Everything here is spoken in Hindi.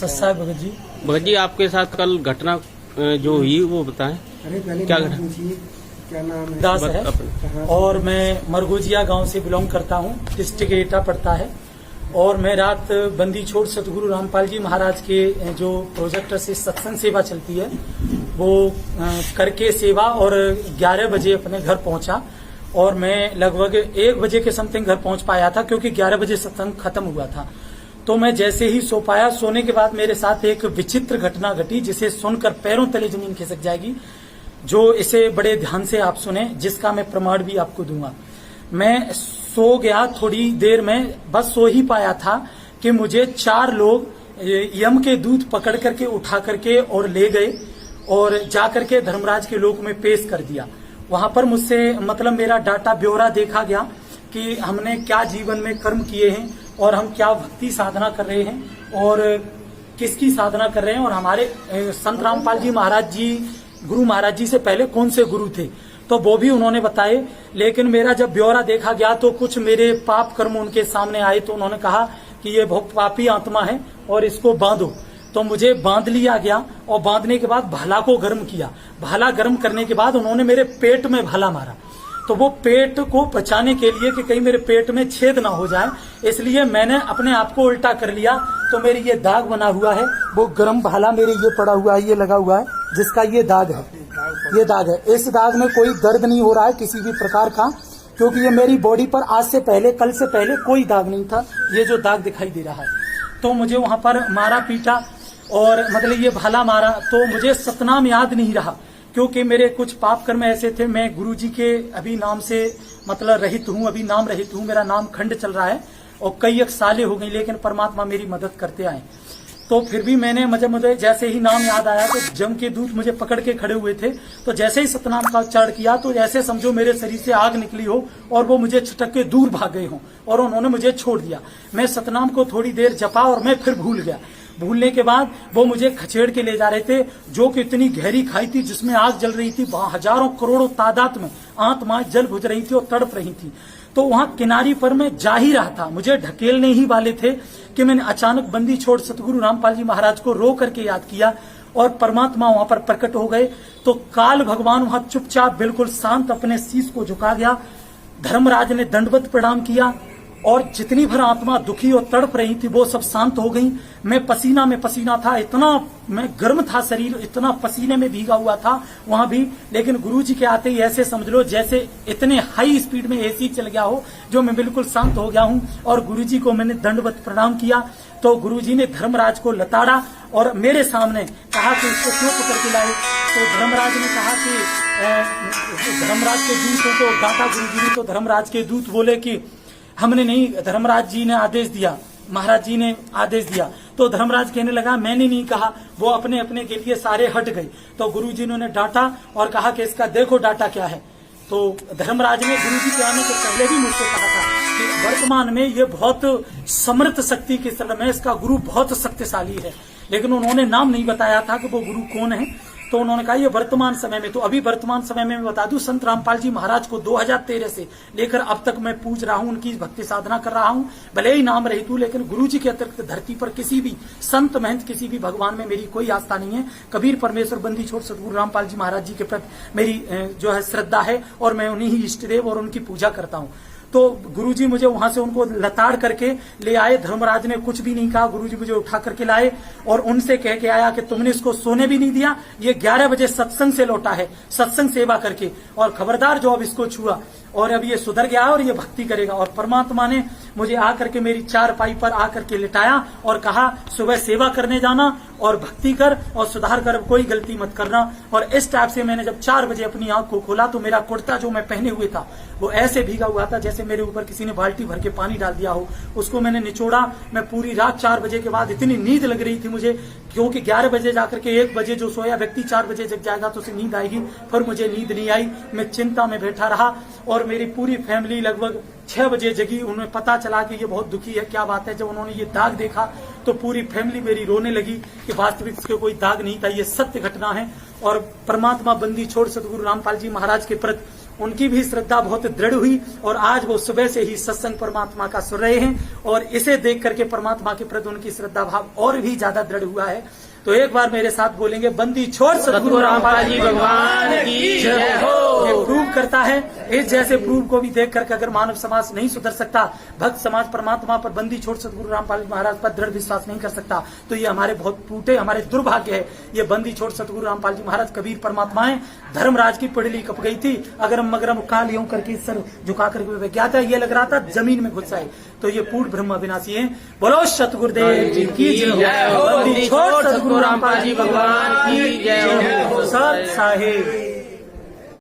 सत्साई भगत जी। भगत जी, आपके साथ कल घटना जो हुई वो बताएं। क्या घटना? क्या नाम है? दास है और मैं मरगोजिया गांव से बिलोंग करता हूं। डिस्ट्रिक्ट एटा पड़ता है। और मैं रात बंदी छोड़ सतगुरु रामपाल जी महाराज के जो प्रोजेक्टर से सत्संग सेवा चलती है वो करके सेवा और 11 बजे अपने घर पहुंचा। और मैं लगभग 1 बजे के समथिंग घर पहुंच पाया था क्योंकि 11 बजे सत्संग खत्म हुआ था। तो मैं जैसे ही सो पाया, सोने के बाद मेरे साथ एक विचित्र घटना घटी जिसे सुनकर पैरों तले जमीन खिसक जाएगी। जो इसे बड़े ध्यान से आप सुने, जिसका मैं प्रमाण भी आपको दूंगा। मैं सो गया, थोड़ी देर में बस सो ही पाया था कि मुझे 4 लोग यम के दूत पकड़ करके उठा करके और ले गए और जाकर के धर्मराज के लोक में पेश कर दिया। वहां पर मुझसे मतलब मेरा डाटा ब्यौरा देखा गया कि हमने क्या जीवन में कर्म किए हैं और हम क्या भक्ति साधना कर रहे हैं और किसकी साधना कर रहे हैं और हमारे संत रामपाल जी महाराज जी, गुरु महाराज जी से पहले कौन से गुरु थे, तो वो भी उन्होंने बताए। लेकिन मेरा जब ब्यौरा देखा गया तो कुछ मेरे पाप कर्म उनके सामने आए। तो उन्होंने कहा कि ये बहुत पापी आत्मा है और इसको बांधो। तो मुझे बांध लिया गया और बांधने के बाद भाला को गर्म किया। भाला गर्म करने के बाद उन्होंने मेरे पेट में भाला मारा। तो वो पेट को बचाने के लिए कि कहीं मेरे पेट में छेद ना हो जाए, इसलिए मैंने अपने आप को उल्टा कर लिया। तो मेरी ये दाग बना हुआ है, वो गर्म भाला मेरे ये पड़ा हुआ है, ये लगा हुआ है, जिसका ये दाग है। ये दाग है। इस दाग में कोई दर्द नहीं हो रहा है किसी भी प्रकार का, क्योंकि ये मेरी बॉडी पर आज से पहले, कल से पहले कोई दाग नहीं था। ये जो दाग दिखाई दे रहा है, तो मुझे वहां पर मारा पीटा और मतलब ये भाला मारा। तो मुझे सतनाम याद नहीं रहा क्योंकि मेरे कुछ पाप कर्म ऐसे थे। मैं गुरुजी के अभी नाम से मतलब रहित हूँ, अभी नाम रहित हूँ। मेरा नाम खंड चल रहा है और कई एक सालें हो गई, लेकिन परमात्मा मेरी मदद करते आए। तो फिर भी मैंने मुझे जैसे ही नाम याद आया तो जम के दूत मुझे पकड़ के खड़े हुए थे। तो जैसे ही सतनाम का उच्चारण किया तो ऐसे समझो मेरे शरीर से आग निकली हो और वो मुझे छटक के दूर भाग गए हों और उन्होंने मुझे छोड़ दिया। मैं सतनाम को थोड़ी देर जपा और मैं फिर भूल गया। भूलने के बाद वो मुझे खचेड़ के ले जा रहे थे, जो कि इतनी गहरी खाई थी जिसमें आग जल रही थी। हजारों करोड़ों तादाद में आत्माएं जल बुझ रही थी और तड़प रही थी। तो वहां किनारी पर मैं जा ही रहा था, मुझे ढकेलने ही वाले थे कि मैंने अचानक बंदी छोड़ सतगुरु रामपाल जी महाराज को रो करके याद किया और परमात्मा वहां पर प्रकट हो गए। तो काल भगवान वहां चुपचाप बिल्कुल शांत अपने शीश को झुका गया। धर्मराज ने दंडवत प्रणाम किया और जितनी भर आत्मा दुखी और तड़प रही थी वो सब शांत हो गई। मैं पसीना में पसीना था, इतना मैं गर्म था, शरीर इतना पसीने में भीगा हुआ था वहां भी। लेकिन गुरुजी के आते ही ऐसे समझ लो जैसे इतने हाई स्पीड में एसी चल गया हो, जो मैं बिल्कुल शांत हो गया हूं। और गुरुजी को मैंने दंडवत प्रणाम किया। तो गुरुजी ने धर्मराज को लताड़ा और मेरे सामने कहा कि इसको क्यों पकड़ के लाए। तो धर्मराज ने कहा कि धर्मराज के दूतों को डांटा गुरुजी ने। तो धर्मराज के दूत बोले कि हमने नहीं, धर्मराज जी ने आदेश दिया, महाराज जी ने आदेश दिया। तो धर्मराज कहने लगा मैंने नहीं कहा, वो अपने अपने के लिए सारे हट गए। तो गुरुजी ने डांटा और कहा कि इसका देखो डाटा क्या है। तो धर्मराज ने गुरुजी के आने से पहले भी मुझसे कहा था कि वर्तमान में ये बहुत समर्थ शक्ति के स्तर में, इसका गुरु बहुत शक्तिशाली है। लेकिन उन्होंने नाम नहीं बताया था कि वो गुरु कौन है। तो उन्होंने कहा ये वर्तमान समय में, तो अभी वर्तमान समय में मैं बता दूं, संत रामपाल जी महाराज को 2013 से लेकर अब तक मैं पूज रहा हूं, उनकी भक्ति साधना कर रहा हूं। भले ही नाम रहित हूं, लेकिन गुरुजी के अतिरिक्त धरती पर किसी भी संत महंत, किसी भी भगवान में मेरी कोई आस्था नहीं है। कबीर परमेश्वर बंदी छोड़ सतगुरु रामपाल जी महाराज जी के प्रति मेरी जो है श्रद्धा है और मैं उन्हीं ही इष्ट देव और उनकी पूजा करता हूं। तो गुरुजी मुझे वहां से उनको लताड़ करके ले आए। धर्मराज ने कुछ भी नहीं कहा, गुरुजी मुझे उठा करके लाए और उनसे कह के आया कि तुमने इसको सोने भी नहीं दिया, ये 11 बजे सत्संग से लौटा है, सत्संग सेवा करके, और खबरदार जो अब इसको छुआ और अब ये सुधर गया और ये भक्ति करेगा। और परमात्मा ने मुझे आकर के मेरी चारपाई पर आकर के लिटाया और कहा सुबह सेवा करने जाना और भक्ति कर और सुधार कर, कोई गलती मत करना। और इस टाइप से मैंने जब 4 बजे अपनी आंख को खोला तो मेरा कुर्ता जो मैं पहने हुए था वो ऐसे भीगा हुआ था जैसे मेरे ऊपर किसी ने बाल्टी भर के पानी डाल दिया हो। उसको मैंने निचोड़ा। मैं पूरी रात 4 बजे के बाद इतनी नींद लग रही थी मुझे, क्योंकि 11 बजे जाकर के 1 बजे जो सोया व्यक्ति 4 बजे जग जाएगा तो उसे नींद आएगी, पर मुझे नींद नहीं आई। मैं चिंता में बैठा रहा और मेरी पूरी फैमिली लगभग 6 बजे जगी। उन्हें पता चला कि ये बहुत दुखी है, क्या बात है। जब उन्होंने ये दाग देखा तो पूरी फैमिली मेरी रोने लगी कि वास्तविक इसके कोई दाग नहीं था, ये सत्य घटना है। और परमात्मा बंदी छोड़ सतगुरु रामपाल जी महाराज के प्रति उनकी भी श्रद्धा बहुत दृढ़ हुई और आज वो सुबह से ही सत्संग परमात्मा का सुन रहे हैं और इसे देख करके परमात्मा के प्रति उनकी श्रद्धा भाव और भी ज्यादा दृढ़ हुआ है। तो एक बार मेरे साथ बोलेंगे, बंदी छोड़ सतगुरु रामपाल जी भगवान की जय हो। ये प्रूव करता है, इस जैसे प्रूव को भी देख करके अगर मानव समाज नहीं सुधर सकता, भक्त समाज परमात्मा पर, बंदी छोड़ सतगुरु रामपाल जी महाराज पर दृढ़ विश्वास नहीं कर सकता, तो ये हमारे बहुत टूटे, हमारे दुर्भाग्य है। ये बंदी छोड़ सतगुरु रामपाल जी महाराज कबीर परमात्मा है। धर्मराज की पिड़ली कप गई थी, अगरम मगरम काल यूं करके सर झुका करके क्या था, ये लग रहा था जमीन में घुस आए। तो ये पूर्ण ब्रह्म अविनाशी है। बोलो सतगुरुदेव जी की जय हो। बंदी छोड़ सतगुरु रामपाल जी भगवान की जय हो। सत साहिब।